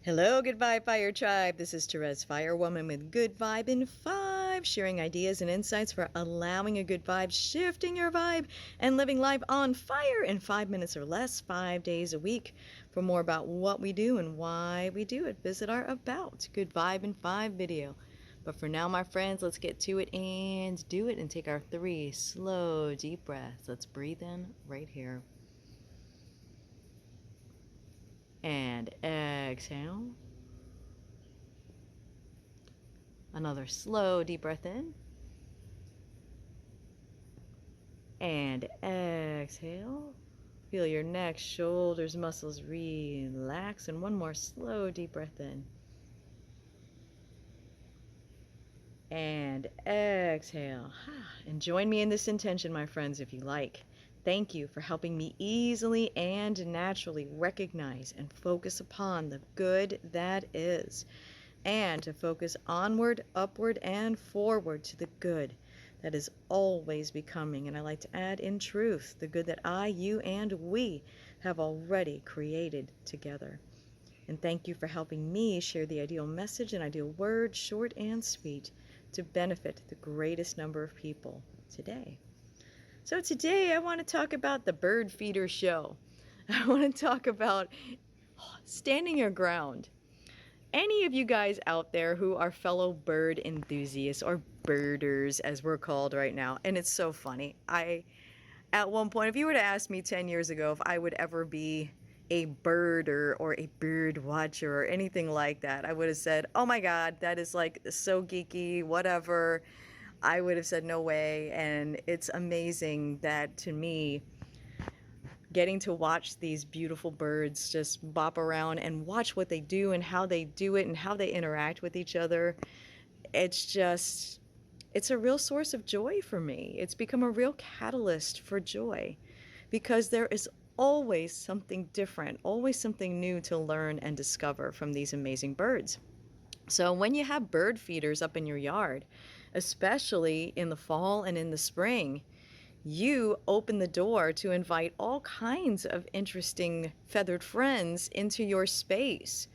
Hello, Good Vibe Fire Tribe. This is Terez, Firewoman with Good Vibe in 5, sharing ideas and insights for allowing a good vibe, shifting your vibe, and living life on fire in 5 minutes or less, 5 days a week. For more about what we do and why we do it, visit our About Good Vibe in 5 video. But for now, my friends, let's get to it and do it and take our 3 slow, deep breaths. Let's breathe in right here. And exhale. Another slow, deep breath in. And exhale. Feel your neck, shoulders, muscles relax. And one more slow, deep breath in. And exhale. And join me in this intention, my friends, if you like. Thank you for helping me easily and naturally recognize and focus upon the good that is, and to focus onward, upward, and forward to the good that is always becoming. And I like to add, in truth, the good that I, you, and we have already created together. And thank you for helping me share the ideal message and ideal word, short and sweet, to benefit the greatest number of people today. So today I want to talk about the bird feeder show. I want to talk about standing your ground. Any of you guys out there who are fellow bird enthusiasts, or birders as we're called right now, and it's so funny. At one point, if you were to ask me 10 years ago if I would ever be a birder or a bird watcher or anything like that, I would have said, oh my God, that is like so geeky, whatever. I would have said no way. And it's amazing that, to me, getting to watch these beautiful birds just bop around and watch what they do and how they do it and how they interact with each other, it's a real source of joy for me. It's become a real catalyst for joy, because there is always something different, always something new to learn and discover from these amazing birds. So when you have bird feeders up in your yard, especially in the fall and in the spring, you open the door to invite all kinds of interesting feathered friends into your space.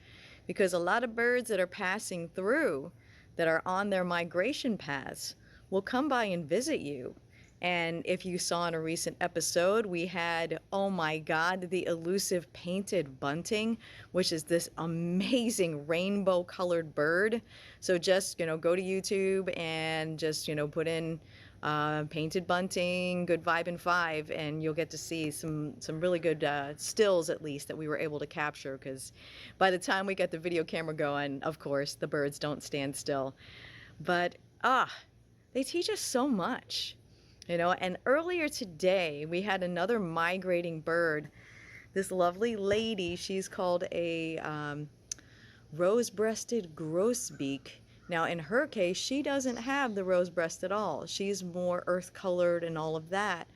Because a lot of birds that are passing through, that are on their migration paths, will come by and visit you. And if you saw in a recent episode, we had, oh my God, the elusive painted bunting, which is this amazing rainbow colored bird. So just, go to YouTube and just, put in painted bunting, good vibe in 5, and you'll get to see some really good stills, at least, that we were able to capture, because by the time we get the video camera going, of course, the birds don't stand still. But they teach us so much. And earlier today, we had another migrating bird. This lovely lady, she's called a rose-breasted grosbeak. Now, in her case, she doesn't have the rose breast at all. She's more earth-colored and all of that.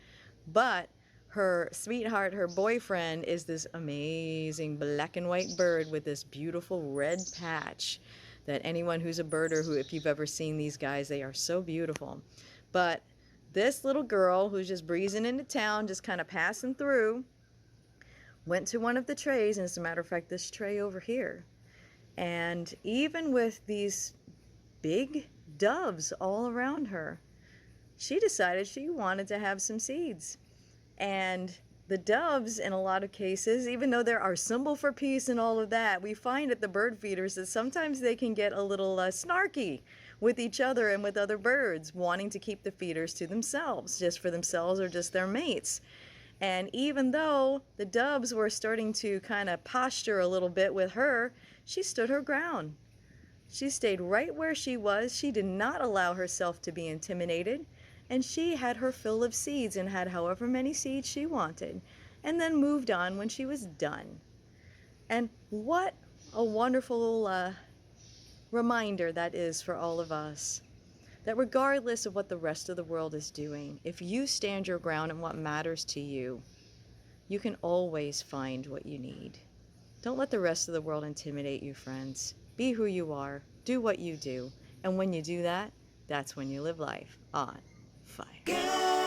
But her sweetheart, her boyfriend, is this amazing black and white bird with this beautiful red patch that anyone who's a birder, if you've ever seen these guys, they are so beautiful. But this little girl who's just breezing into town, just kind of passing through, went to one of the trays, and as a matter of fact, this tray over here. And even with these big doves all around her, she decided she wanted to have some seeds. And the doves, in a lot of cases, even though they're our symbol for peace and all of that, we find at the bird feeders that sometimes they can get a little snarky with each other and with other birds, wanting to keep the feeders to themselves, just for themselves or just their mates. And even though the doves were starting to kind of posture a little bit with her, she stood her ground. She stayed right where she was. She did not allow herself to be intimidated. And she had her fill of seeds and had however many seeds she wanted, and then moved on when she was done. And what a wonderful reminder that is for all of us, that regardless of what the rest of the world is doing, if you stand your ground in what matters to you, you can always find what you need. Don't let the rest of the world intimidate you, friends. Be who you are. Do what you do. And when you do that, that's when you live life on fire.